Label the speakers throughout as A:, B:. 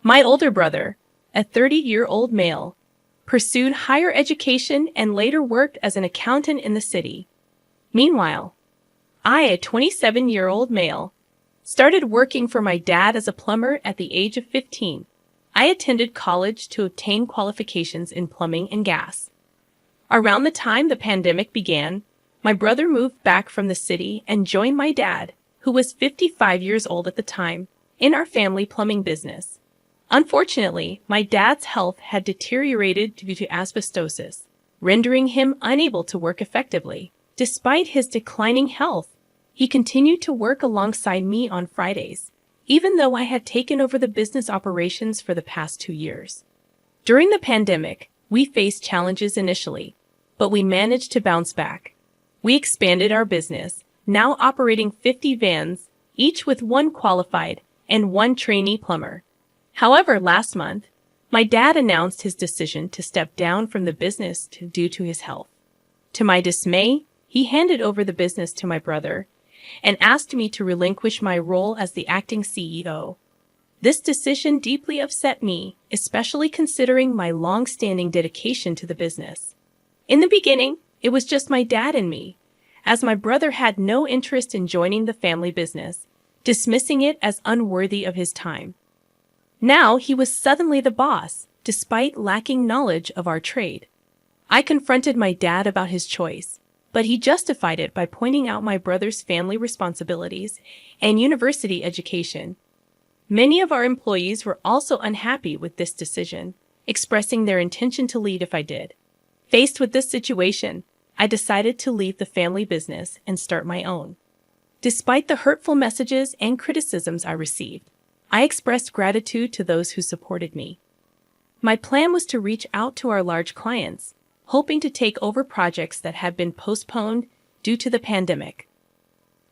A: My older brother, a 30-year-old male, pursued higher education and later worked as an accountant in the city. Meanwhile, I, a 27-year-old male, started working for my dad as a plumber at the age of 15. I attended college to obtain qualifications in plumbing and gas. Around the time the pandemic began, my brother moved back from the city and joined my dad, who was 55 years old at the time, in our family plumbing business. Unfortunately, my dad's health had deteriorated due to asbestosis, rendering him unable to work effectively. Despite his declining health, he continued to work alongside me on Fridays, even though I had taken over the business operations for the past 2 years. During the pandemic, we faced challenges initially, but we managed to bounce back. We expanded our business, now operating 50 vans, each with one qualified and one trainee plumber. However, last month, my dad announced his decision to step down from the business due to his health. To my dismay, he handed over the business to my brother and asked me to relinquish my role as the acting CEO. This decision deeply upset me, especially considering my long-standing dedication to the business. In the beginning, it was just my dad and me, as my brother had no interest in joining the family business, dismissing it as unworthy of his time. Now he was suddenly the boss, despite lacking knowledge of our trade. I confronted my dad about his choice, but he justified it by pointing out my brother's family responsibilities and university education. Many of our employees were also unhappy with this decision, expressing their intention to leave if I did. Faced with this situation, I decided to leave the family business and start my own. Despite the hurtful messages and criticisms I received, I expressed gratitude to those who supported me. My plan was to reach out to our large clients, hoping to take over projects that had been postponed due to the pandemic.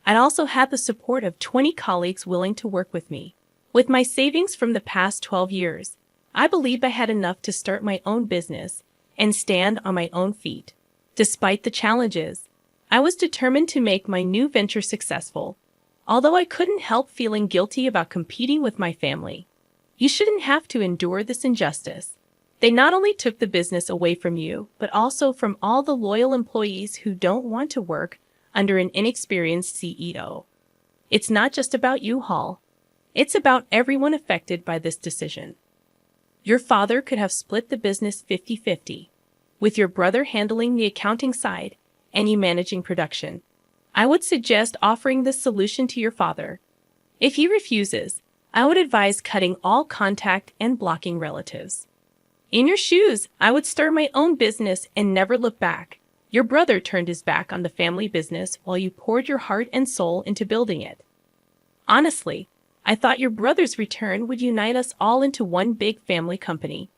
A: I also had the support of 20 colleagues willing to work with me. With my savings from the past 12 years, I believed I had enough to start my own business and stand on my own feet. Despite the challenges, I was determined to make my new venture successful, although I couldn't help feeling guilty about competing with my family. You shouldn't have to endure this injustice. They not only took the business away from you, but also from all the loyal employees who don't want to work under an inexperienced CEO. It's not just about you, Hall. It's about everyone affected by this decision. Your father could have split the business 50-50, with your brother handling the accounting side and you managing production. I would suggest offering this solution to your father. If he refuses, I would advise cutting all contact and blocking relatives. In your shoes, I would start my own business and never look back. Your brother turned his back on the family business while you poured your heart and soul into building it. Honestly, I thought your brother's return would unite us all into one big family company.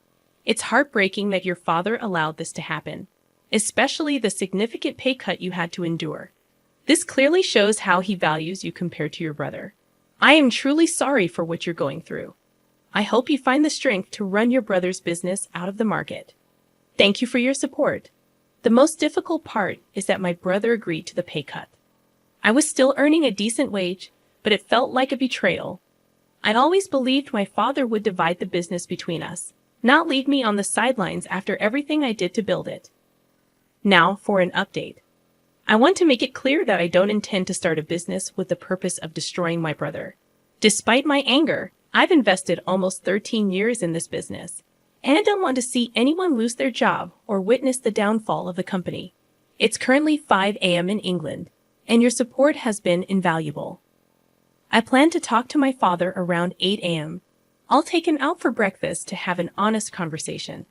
A: It's heartbreaking that your father allowed this to happen, especially the significant pay cut you had to endure. This clearly shows how he values you compared to your brother. I am truly sorry for what you're going through. I hope you find the strength to run your brother's business out of the market. Thank you for your support. The most difficult part is that my brother agreed to the pay cut. I was still earning a decent wage, but it felt like a betrayal. I'd always believed my father would divide the business between us, not leave me on the sidelines after everything I did to build it. Now for an update. I want to make it clear that I don't intend to start a business with the purpose of destroying my brother. Despite my anger, I've invested almost 13 years in this business, and I don't want to see anyone lose their job or witness the downfall of the company. It's currently 5 a.m. in England, and your support has been invaluable. I plan to talk to my father around 8 a.m. I'll take him out for breakfast to have an honest conversation.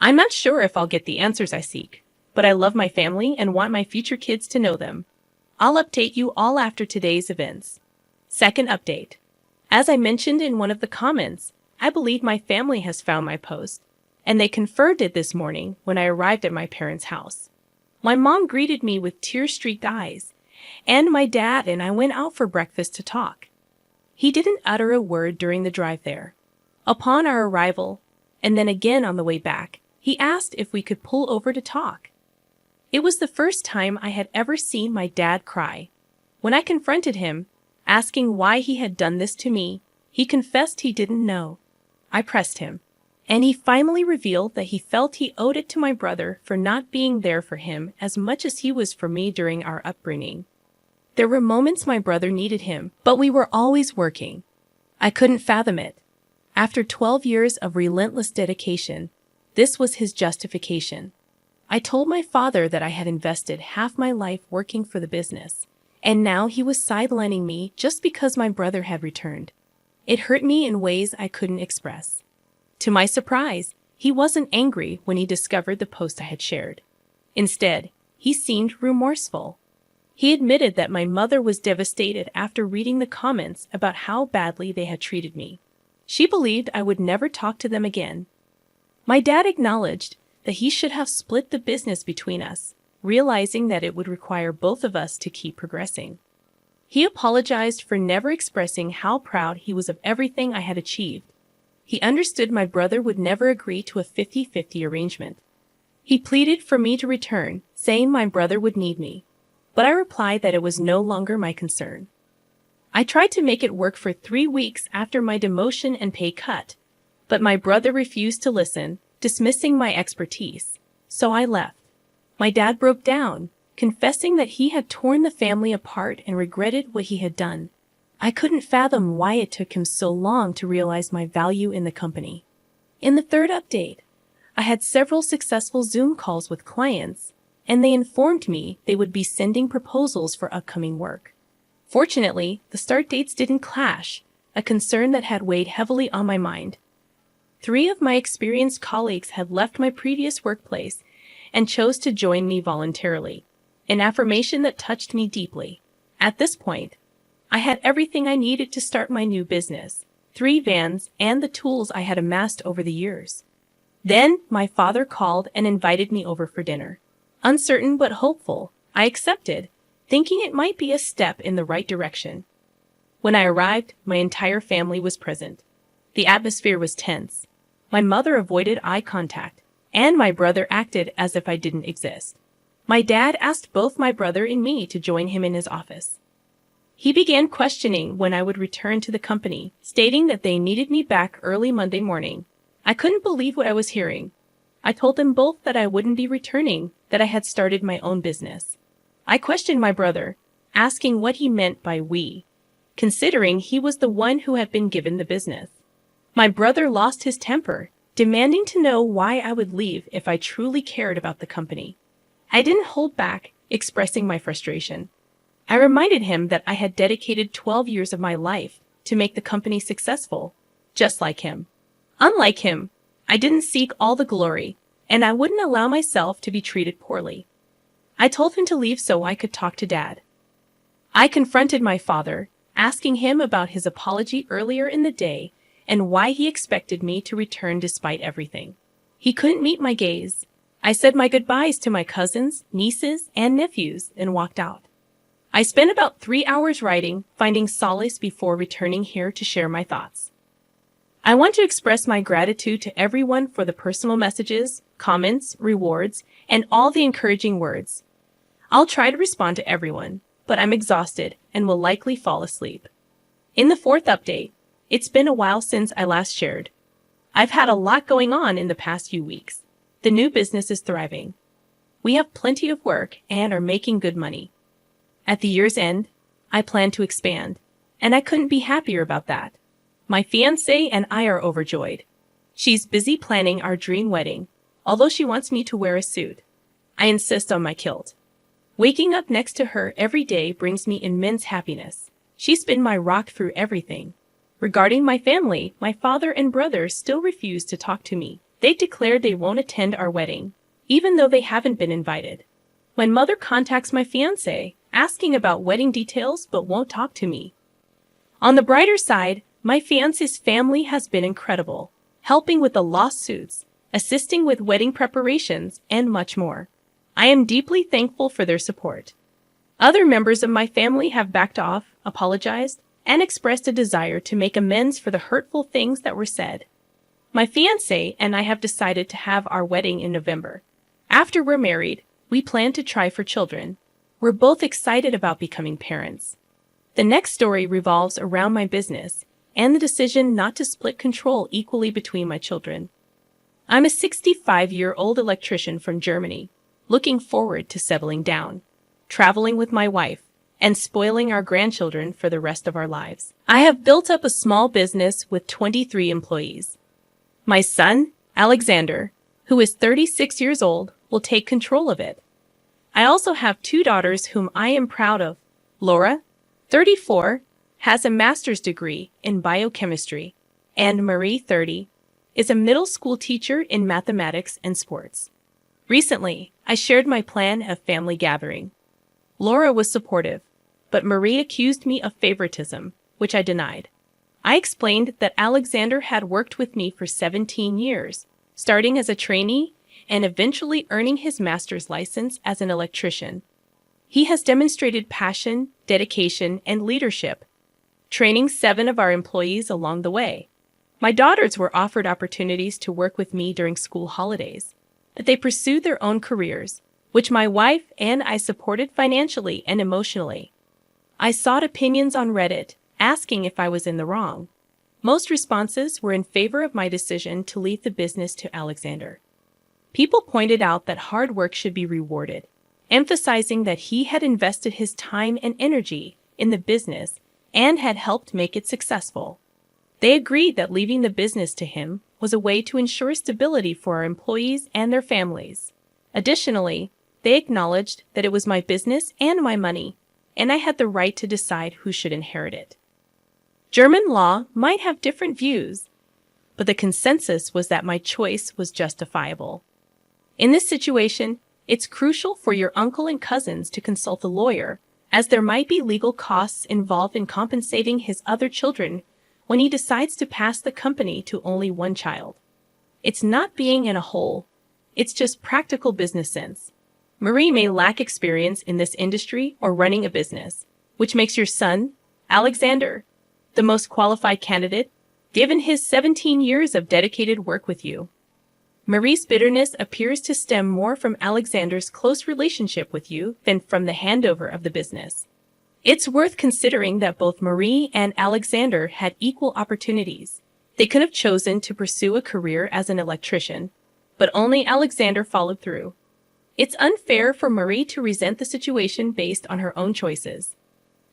A: I'm not sure if I'll get the answers I seek, but I love my family and want my future kids to know them. I'll update you all after today's events. Second update. As I mentioned in one of the comments, I believe my family has found my post, and they confirmed it this morning when I arrived at my parents' house. My mom greeted me with tear-streaked eyes, and my dad and I went out for breakfast to talk. He didn't utter a word during the drive there. Upon our arrival, and then again on the way back, he asked if we could pull over to talk. It was the first time I had ever seen my dad cry. When I confronted him, asking why he had done this to me, he confessed he didn't know. I pressed him, and he finally revealed that he felt he owed it to my brother for not being there for him as much as he was for me during our upbringing. There were moments my brother needed him, but we were always working. I couldn't fathom it. After 12 years of relentless dedication, this was his justification. I told my father that I had invested half my life working for the business, and now he was sidelining me just because my brother had returned. It hurt me in ways I couldn't express. To my surprise, he wasn't angry when he discovered the post I had shared. Instead, he seemed remorseful. He admitted that my mother was devastated after reading the comments about how badly they had treated me. She believed I would never talk to them again. My dad acknowledged that he should have split the business between us, realizing that it would require both of us to keep progressing. He apologized for never expressing how proud he was of everything I had achieved. He understood my brother would never agree to a 50-50 arrangement. He pleaded for me to return, saying my brother would need me, but I replied that it was no longer my concern. I tried to make it work for 3 weeks after my demotion and pay cut, but my brother refused to listen, dismissing my expertise, so I left. My dad broke down, confessing that he had torn the family apart and regretted what he had done. I couldn't fathom why it took him so long to realize my value in the company. In the third update, I had several successful Zoom calls with clients, and they informed me they would be sending proposals for upcoming work. Fortunately, the start dates didn't clash, a concern that had weighed heavily on my mind. 3 of my experienced colleagues had left my previous workplace and chose to join me voluntarily, an affirmation that touched me deeply. At this point, I had everything I needed to start my new business, 3 vans and the tools I had amassed over the years. Then, my father called and invited me over for dinner. Uncertain but hopeful, I accepted, thinking it might be a step in the right direction. When I arrived, my entire family was present. The atmosphere was tense. My mother avoided eye contact, and my brother acted as if I didn't exist. My dad asked both my brother and me to join him in his office. He began questioning when I would return to the company, stating that they needed me back early Monday morning. I couldn't believe what I was hearing. I told them both that I wouldn't be returning, that I had started my own business. I questioned my brother, asking what he meant by we, considering he was the one who had been given the business. My brother lost his temper, demanding to know why I would leave if I truly cared about the company. I didn't hold back, expressing my frustration. I reminded him that I had dedicated 12 years of my life to make the company successful, just like him. Unlike him, I didn't seek all the glory, and I wouldn't allow myself to be treated poorly. I told him to leave so I could talk to Dad. I confronted my father, asking him about his apology earlier in the day and why he expected me to return despite everything. He couldn't meet my gaze. I said my goodbyes to my cousins, nieces, and nephews and walked out. I spent about 3 hours writing, finding solace before returning here to share my thoughts. I want to express my gratitude to everyone for the personal messages, comments, rewards, and all the encouraging words. I'll try to respond to everyone, but I'm exhausted and will likely fall asleep. In the 4th update, it's been a while since I last shared. I've had a lot going on in the past few weeks. The new business is thriving. We have plenty of work and are making good money. At the year's end, I plan to expand, and I couldn't be happier about that. My fiancé and I are overjoyed. She's busy planning our dream wedding, although she wants me to wear a suit. I insist on my kilt. Waking up next to her every day brings me immense happiness. She's been my rock through everything. Regarding my family, my father and brother still refuse to talk to me. They declared they won't attend our wedding, even though they haven't been invited. My mother contacts my fiancé, asking about wedding details but won't talk to me. On the brighter side, my fiancé's family has been incredible, helping with the lawsuits, assisting with wedding preparations, and much more. I am deeply thankful for their support. Other members of my family have backed off, apologized, and expressed a desire to make amends for the hurtful things that were said. My fiancé and I have decided to have our wedding in November. After we're married, we plan to try for children. We're both excited about becoming parents. The next story revolves around my business, and the decision not to split control equally between my children. I'm a 65-year-old electrician from Germany, looking forward to settling down, traveling with my wife, and spoiling our grandchildren for the rest of our lives. I have built up a small business with 23 employees. My son, Alexander, who is 36 years old, will take control of it. I also have 2 daughters whom I am proud of. Laura, 34, has a master's degree in biochemistry, and Marie, 30, is a middle school teacher in mathematics and sports. Recently, I shared my plan of family gathering. Laura was supportive, but Marie accused me of favoritism, which I denied. I explained that Alexander had worked with me for 17 years, starting as a trainee and eventually earning his master's license as an electrician. He has demonstrated passion, dedication, and leadership, training 7 of our employees along the way. My daughters were offered opportunities to work with me during school holidays, but they pursued their own careers, which my wife and I supported financially and emotionally. I sought opinions on Reddit, asking if I was in the wrong. Most responses were in favor of my decision to leave the business to Alexander. People pointed out that hard work should be rewarded, emphasizing that he had invested his time and energy in the business and had helped make it successful. They agreed that leaving the business to him was a way to ensure stability for our employees and their families. Additionally, they acknowledged that it was my business and my money, and I had the right to decide who should inherit it. German law might have different views, but the consensus was that my choice was justifiable. In this situation, it's crucial for your uncle and cousins to consult a lawyer, as there might be legal costs involved in compensating his other children when he decides to pass the company to only one child. It's not being in a hole, it's just practical business sense. Marie may lack experience in this industry or running a business, which makes your son, Alexander, the most qualified candidate, given his 17 years of dedicated work with you. Marie's bitterness appears to stem more from Alexander's close relationship with you than from the handover of the business. It's worth considering that both Marie and Alexander had equal opportunities. They could have chosen to pursue a career as an electrician, but only Alexander followed through. It's unfair for Marie to resent the situation based on her own choices.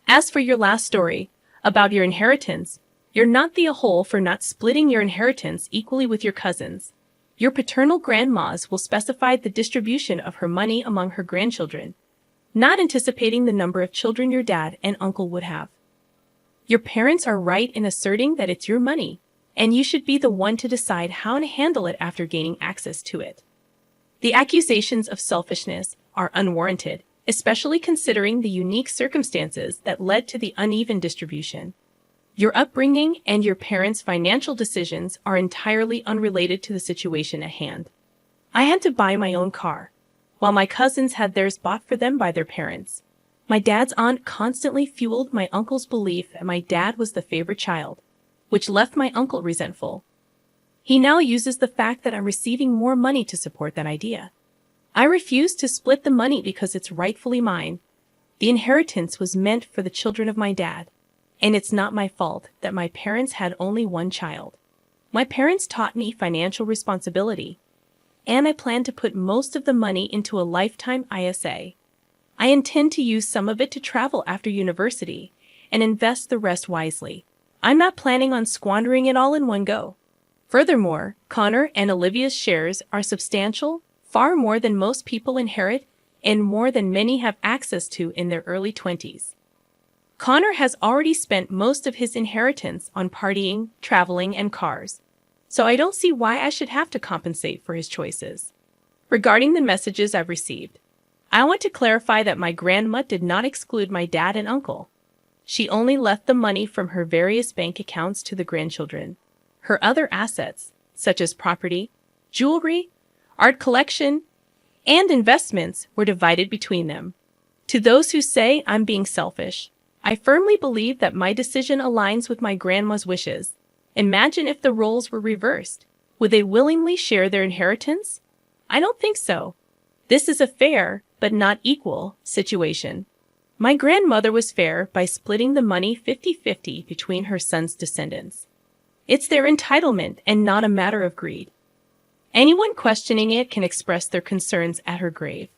A: As for your last story, about your inheritance, you're not the a-hole for not splitting your inheritance equally with your cousins. Your paternal grandmas will specify the distribution of her money among her grandchildren, not anticipating the number of children your dad and uncle would have. Your parents are right in asserting that it's your money, and you should be the one to decide how to handle it after gaining access to it. The accusations of selfishness are unwarranted, especially considering the unique circumstances that led to the uneven distribution. Your upbringing and your parents' financial decisions are entirely unrelated to the situation at hand. I had to buy my own car, while my cousins had theirs bought for them by their parents. My dad's aunt constantly fueled my uncle's belief that my dad was the favorite child, which left my uncle resentful. He now uses the fact that I'm receiving more money to support that idea. I refuse to split the money because it's rightfully mine. The inheritance was meant for the children of my dad, and it's not my fault that my parents had only one child. My parents taught me financial responsibility, and I plan to put most of the money into a lifetime ISA. I intend to use some of it to travel after university and invest the rest wisely. I'm not planning on squandering it all in one go. Furthermore, Connor and Olivia's shares are substantial, far more than most people inherit and more than many have access to in their early 20s. Connor has already spent most of his inheritance on partying, traveling, and cars, so I don't see why I should have to compensate for his choices. Regarding the messages I've received, I want to clarify that my grandma did not exclude my dad and uncle. She only left the money from her various bank accounts to the grandchildren. Her other assets, such as property, jewelry, art collection, and investments, were divided between them. To those who say I'm being selfish, I firmly believe that my decision aligns with my grandma's wishes. Imagine if the roles were reversed. Would they willingly share their inheritance? I don't think so. This is a fair, but not equal, situation. My grandmother was fair by splitting the money 50-50 between her son's descendants. It's their entitlement and not a matter of greed. Anyone questioning it can express their concerns at her grave.